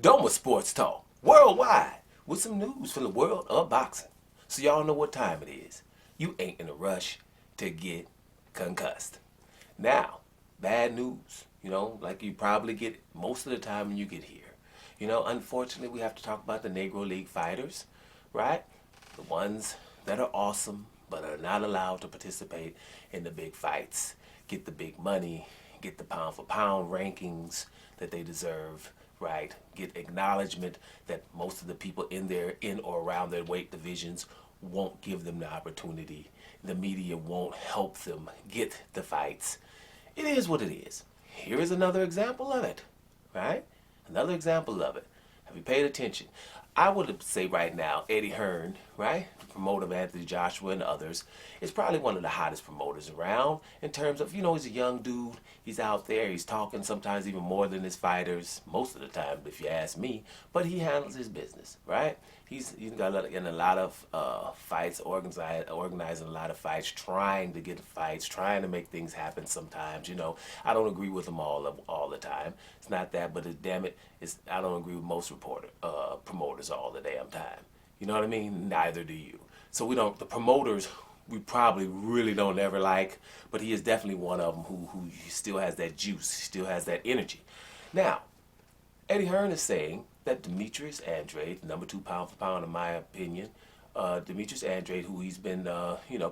Doma Sports Talk, worldwide, with some news from the world of boxing. So y'all know what time it is. You ain't in a rush to get concussed. Now, bad news, like you probably get most of the time when you get here. Unfortunately, we have to talk about the Negro League fighters, right? The ones that are awesome, but are not allowed to participate in the big fights, get the big money, get the pound for pound rankings that they deserve, right? Get acknowledgement that most of the people in or around their weight divisions won't give them the opportunity. The media won't help them get the fights. It is what it is. Here is another example of it, right? Another example of it. Have you paid attention? I would say right now, Eddie Hearn, right? The promoter of Anthony Joshua and others, is probably one of the hottest promoters around in terms of, he's a young dude. He's out there. He's talking sometimes even more than his fighters, most of the time, if you ask me. But he handles his business, right? He's got in a lot of fights, organizing a lot of fights, trying to get fights, trying to make things happen sometimes. I don't agree with him all the time. It's not that, but damn it, I don't agree with most promoters all the damn time. You know what I mean? Neither do you. So the promoters we probably really don't ever like, but he is definitely one of them who still has that juice, still has that energy. Now, Eddie Hearn is saying that Demetrius Andrade, number 2 pound for pound in my opinion, Demetrius Andrade, who he's been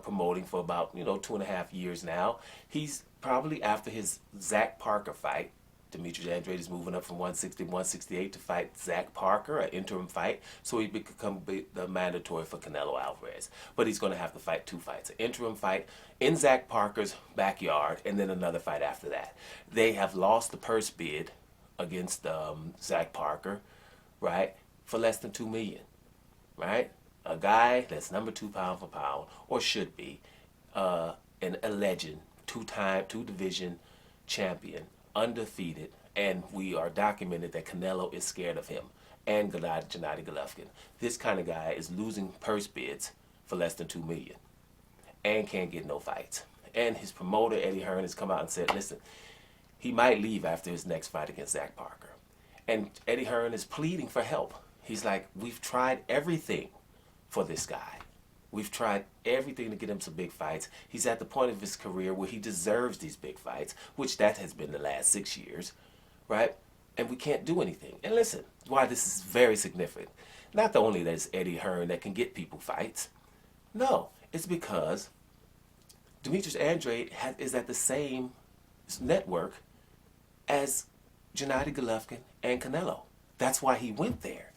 promoting for about 2.5 years now, he's probably after his Zach Parker fight. Demetrius Andrade is moving up from 160 to 168 to fight Zach Parker, an interim fight, so he become the mandatory for Canelo Alvarez. But he's going to have to fight 2 fights, an interim fight in Zach Parker's backyard, and then another fight after that. They have lost the purse bid against Zach Parker, right, for less than $2 million, right? A guy that's number 2 pound for pound, or should be, a legend, 2-division champion, undefeated, and we are documented that Canelo is scared of him, and Gennady Golovkin. This kind of guy is losing purse bids for less than $2 million, and can't get no fights. And his promoter, Eddie Hearn, has come out and said, listen, he might leave after his next fight against Zach Parker. And Eddie Hearn is pleading for help. He's like, we've tried everything for this guy. We've tried everything to get him some big fights. He's at the point of his career where he deserves these big fights, which that has been the last 6 years, right? And we can't do anything. And listen, why this is very significant. Not only that it's Eddie Hearn that can get people fights. No, it's because Demetrius Andrade is at the same network as Gennady Golovkin and Canelo. That's why he went there,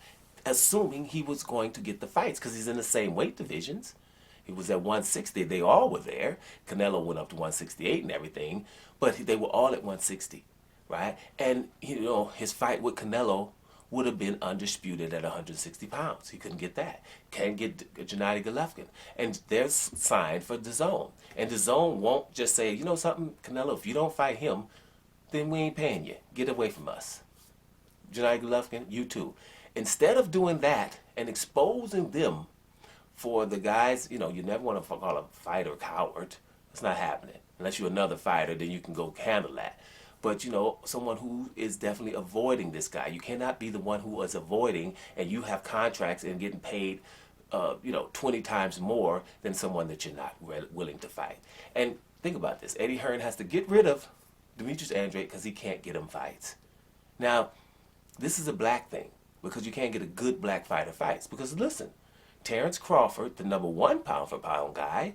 assuming he was going to get the fights because he's in the same weight divisions. He was at 160. They all were there. Canelo went up to 168 and everything, but they were all at 160, right? And, his fight with Canelo would have been undisputed at 160 pounds. He couldn't get that. Can't get Gennady Golovkin. And they're signed for DAZN. And DAZN won't just say, something, Canelo, if you don't fight him, then we ain't paying you. Get away from us. Gennady Golovkin, you too. Instead of doing that and exposing them for the guys, you never want to call a fighter a coward. It's not happening. Unless you're another fighter, then you can go handle that. But, someone who is definitely avoiding this guy. You cannot be the one who is avoiding and you have contracts and getting paid, 20 times more than someone that you're not willing to fight. And think about this. Eddie Hearn has to get rid of Demetrius Andrade because he can't get him fights. Now, this is a black thing because you can't get a good black fighter fights. Because listen, Terrence Crawford, the number 1 pound for pound guy,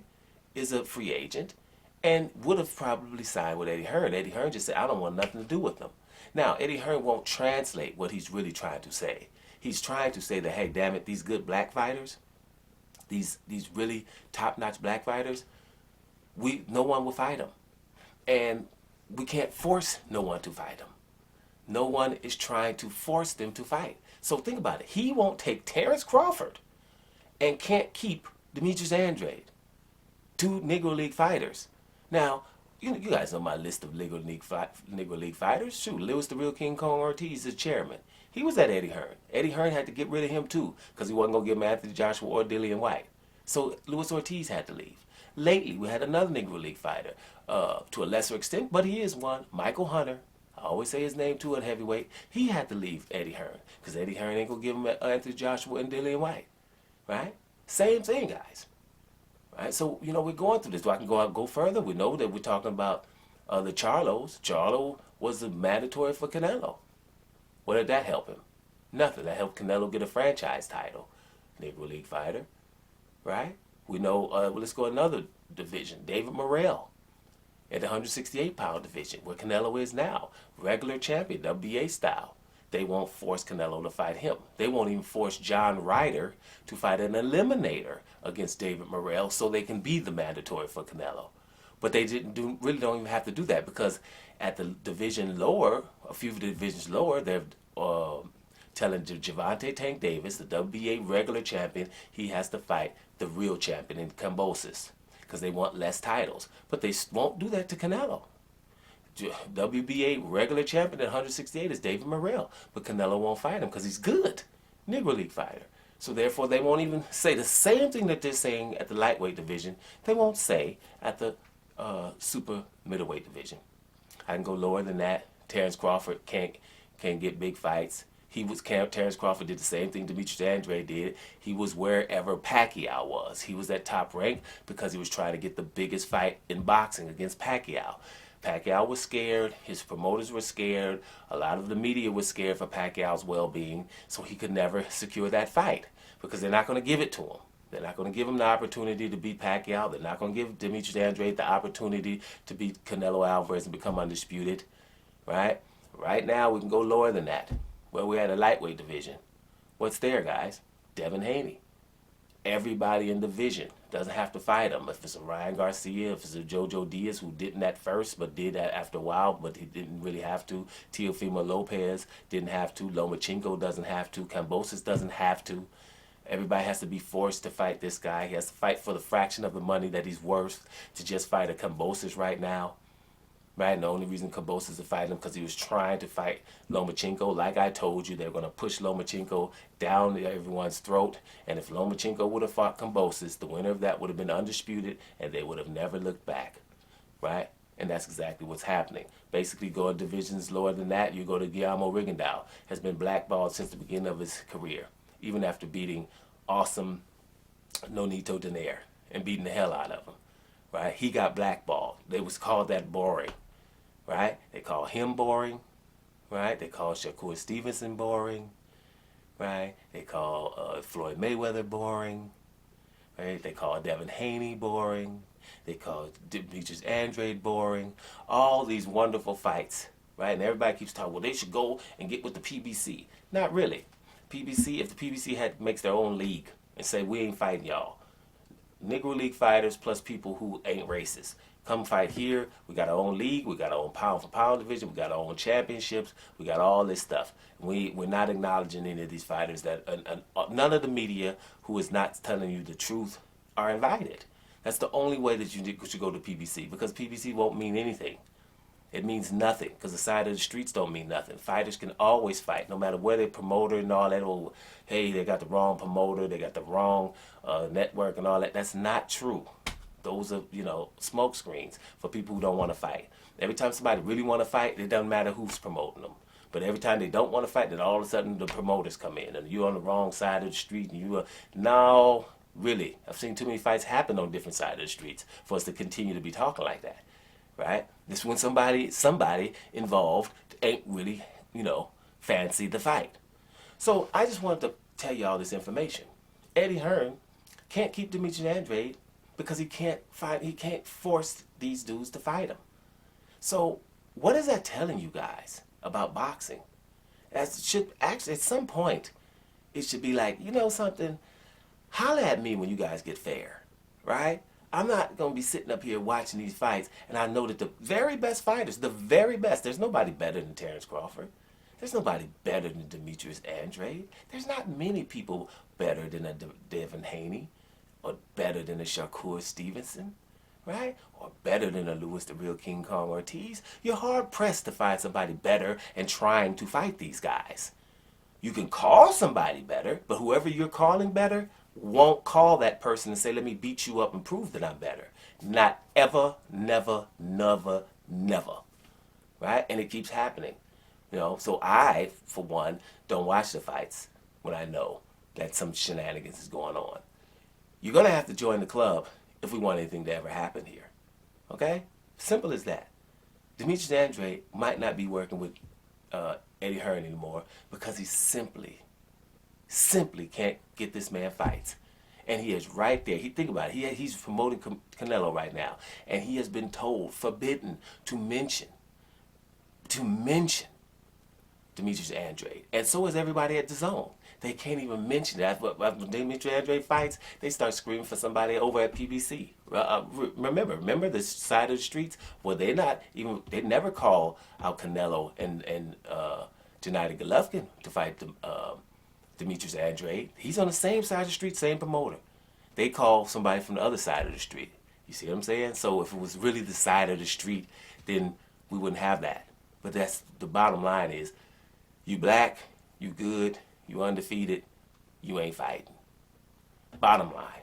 is a free agent and would have probably signed with Eddie Hearn. Eddie Hearn just said, I don't want nothing to do with them. Now, Eddie Hearn won't translate what he's really trying to say. He's trying to say that, hey, damn it, these good black fighters, these really top-notch black fighters, no one will fight them. And we can't force no one to fight them. No one is trying to force them to fight. So think about it. He won't take Terrence Crawford and can't keep Demetrius Andrade, 2 Negro League fighters. Now, you guys know my list of Negro League fighters. Shoot, Lewis the Real King Kong Ortiz is chairman. He was at Eddie Hearn. Eddie Hearn had to get rid of him too because he wasn't going to give him Anthony Joshua or Dillian White. So Lewis Ortiz had to leave. Lately, we had another Negro League fighter, to a lesser extent, but he is one, Michael Hunter, I always say his name too at heavyweight. He had to leave Eddie Hearn because Eddie Hearn ain't gonna give him Anthony Joshua and Dillian White, right? Same thing, guys. Right? So we're going through this. I can go further. We know that we're talking about the Charlos. Charlo was the mandatory for Canelo. What did that help him? Nothing. That helped Canelo get a franchise title, Negro League fighter, right? We know. Let's go another division. David Morrell at the 168-pound division, where Canelo is now, regular champion, WBA style. They won't force Canelo to fight him. They won't even force John Ryder to fight an eliminator against David Morrell so they can be the mandatory for Canelo. But they really don't even have to do that because at the division lower, a few divisions lower, they're telling Gervonta Tank Davis, the WBA regular champion, he has to fight the real champion in Kambosos because they want less titles. But they won't do that to Canelo. WBA regular champion at 168 is David Morrell, but Canelo won't fight him because he's good, Negro League fighter. So therefore, they won't even say the same thing that they're saying at the lightweight division. They won't say at the super middleweight division. I can go lower than that. Terrence Crawford can't get big fights. Terrence Crawford did the same thing Demetrius Andrade did. He was wherever Pacquiao was. He was at top rank because he was trying to get the biggest fight in boxing against Pacquiao. Pacquiao was scared. His promoters were scared. A lot of the media was scared for Pacquiao's well-being, so he could never secure that fight because they're not going to give it to him. They're not going to give him the opportunity to beat Pacquiao. They're not going to give Demetrius Andrade the opportunity to beat Canelo Alvarez and become undisputed, right? Right now, we can go lower than that. Well, we're at a lightweight division. What's there, guys? Devin Haney. Everybody in the division doesn't have to fight him. If it's a Ryan Garcia, if it's a Jojo Diaz, who didn't at first, but did that after a while, but he didn't really have to. Teofimo Lopez didn't have to. Lomachenko doesn't have to. Kambosos doesn't have to. Everybody has to be forced to fight this guy. He has to fight for the fraction of the money that he's worth to just fight a Kambosos right now. Right? And the only reason Kambosos is fighting him because he was trying to fight Lomachenko. Like I told you, they're going to push Lomachenko down everyone's throat. And if Lomachenko would have fought Kambosos, the winner of that would have been undisputed, and they would have never looked back. Right? And that's exactly what's happening. Basically, going divisions lower than that, you go to Guillermo Rigondeaux. Has been blackballed since the beginning of his career, even after beating awesome Nonito Donaire and beating the hell out of him. Right? He got blackballed. They was called that boring. Right? They call him boring. Right? They call Shakur Stevenson boring. Right? They call Floyd Mayweather boring. Right? They call Devin Haney boring. They call Demetrius Andrade boring. All these wonderful fights. Right? And everybody keeps talking, well, they should go and get with the PBC. Not really. PBC, if the PBC makes their own league and say, we ain't fighting y'all. Negro League fighters plus people who ain't racist. Come fight here. We got our own league. We got our own pound-for-pound division. We got our own championships. We got all this stuff. We're not acknowledging any of these fighters. None of the media who is not telling you the truth are invited. That's the only way that you should go to PBC, because PBC won't mean anything. It means nothing because the side of the streets don't mean nothing. Fighters can always fight, no matter where they promoter and all that. Oh, hey, they got the wrong promoter, they got the wrong network and all that. That's not true. Those are, smoke screens for people who don't want to fight. Every time somebody really want to fight, it doesn't matter who's promoting them. But every time they don't want to fight, then all of a sudden the promoters come in and you're on the wrong side of the street and you are, no, really. I've seen too many fights happen on different sides of the streets for us to continue to be talking like that. Right? This is when somebody involved ain't really, fancy the fight. So I just wanted to tell you all this information. Eddie Hearn can't keep Demetrius Andrade because he can't force these dudes to fight him. So what is that telling you guys about boxing? Should actually at some point it should be like, something, holler at me when you guys get fair, right? I'm not going to be sitting up here watching these fights, and I know that the very best fighters, the very best, there's nobody better than Terrence Crawford. There's nobody better than Demetrius Andrade. There's not many people better than a Devin Haney, or better than a Shakur Stevenson, right? Or better than a Louis the Real King Kong Ortiz. You're hard-pressed to find somebody better and trying to fight these guys. You can call somebody better, but whoever you're calling better won't call that person and say, let me beat you up and prove that I'm better. Not ever, never, never, never. right? And it keeps happening. So I, for one, don't watch the fights when I know that some shenanigans is going on. You're going to have to join the club if we want anything to ever happen here. Okay? Simple as that. Demetrius Andrade might not be working with Eddie Hearn anymore because he simply can't get this man fights. And he is right there. Think about it. He's promoting Canelo right now. And he has been told, forbidden to mention Demetrius Andrade. And so is everybody at the zone. They can't even mention that. When Demetrius Andrade fights, they start screaming for somebody over at PBC. Remember the side of the streets? Well, they never call out Canelo and Gennady Golovkin to fight Demetrius Andrade. He's on the same side of the street, same promoter. They call somebody from the other side of the street. You see what I'm saying? So if it was really the side of the street, then we wouldn't have that. But that's the bottom line is, you black, you good, you undefeated, you ain't fighting. Bottom line.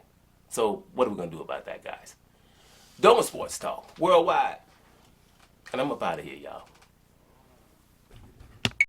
So what are we going to do about that, guys? Doma Sports Talk, worldwide. And I'm up out of here, y'all.